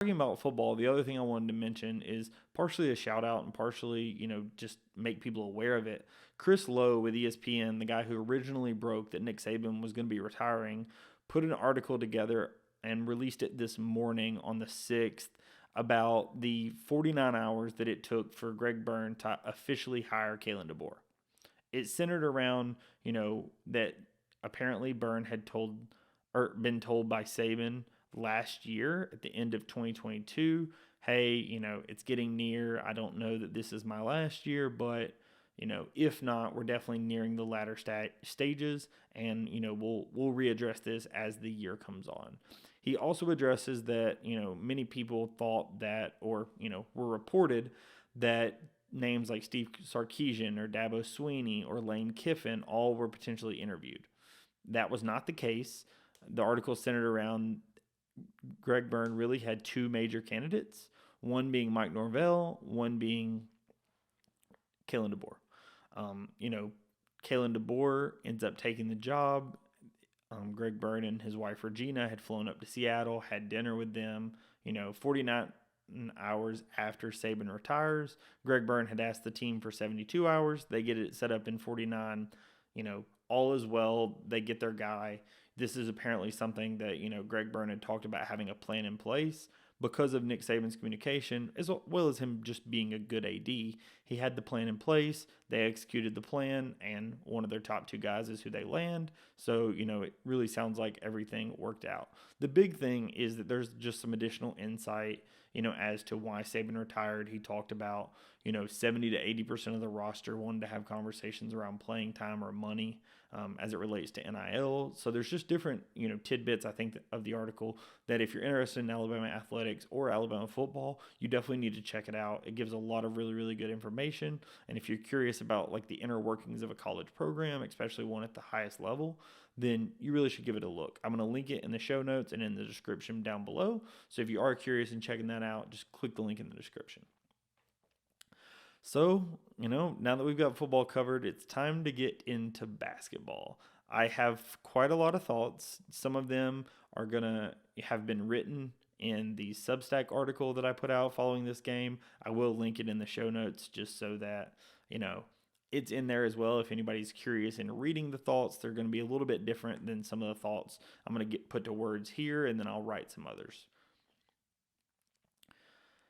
Talking about football, the other thing I wanted to mention is partially a shout out and partially, just make people aware of it. Chris Lowe with ESPN, the guy who originally broke that Nick Saban was going to be retiring, put an article together and released it this morning on the 6th about the 49 hours that it took for Greg Byrne to officially hire Kalen DeBoer. It centered around, that apparently Byrne had been told by Saban last year at the end of 2022, hey, it's getting near. I don't know that this is my last year, but if not, we're definitely nearing the latter stages, and we'll readdress this as the year comes on. He also addresses that many people thought that, or were reported that names like Steve Sarkisian or Dabo Sweeney or Lane Kiffin all were potentially interviewed. That was not the case. The article centered around Greg Byrne really had two major candidates, one being Mike Norvell, one being Kalen DeBoer. Kalen DeBoer ends up taking the job. Greg Byrne and his wife Regina had flown up to Seattle, had dinner with them. 49 hours after Saban retires, Greg Byrne had asked the team for 72 hours. They get it set up in 49. All is well. They get their guy. This is apparently something that, Greg Byrne had talked about having a plan in place because of Nick Saban's communication, as well as him just being a good AD. He had the plan in place. They executed the plan, and one of their top two guys is who they land. So, it really sounds like everything worked out. The big thing is that there's just some additional insight, as to why Saban retired. He talked about, 70 to 80% of the roster wanted to have conversations around playing time or money as it relates to NIL. So there's just different, tidbits, I think, of the article that if you're interested in Alabama athletics or Alabama football, you definitely need to check it out. It gives a lot of really, really good information. And if you're curious about like the inner workings of a college program, especially one at the highest level, then you really should give it a look. I'm going to link it in the show notes and in the description down below. So if you are curious in checking that out, just click the link in the description. So, now that we've got football covered, it's time to get into basketball. I have quite a lot of thoughts. Some of them are going to have been written in the Substack article that I put out following this game. I will link it in the show notes just so that, it's in there as well. If anybody's curious in reading the thoughts, they're going to be a little bit different than some of the thoughts I'm going to get put to words here, and then I'll write some others.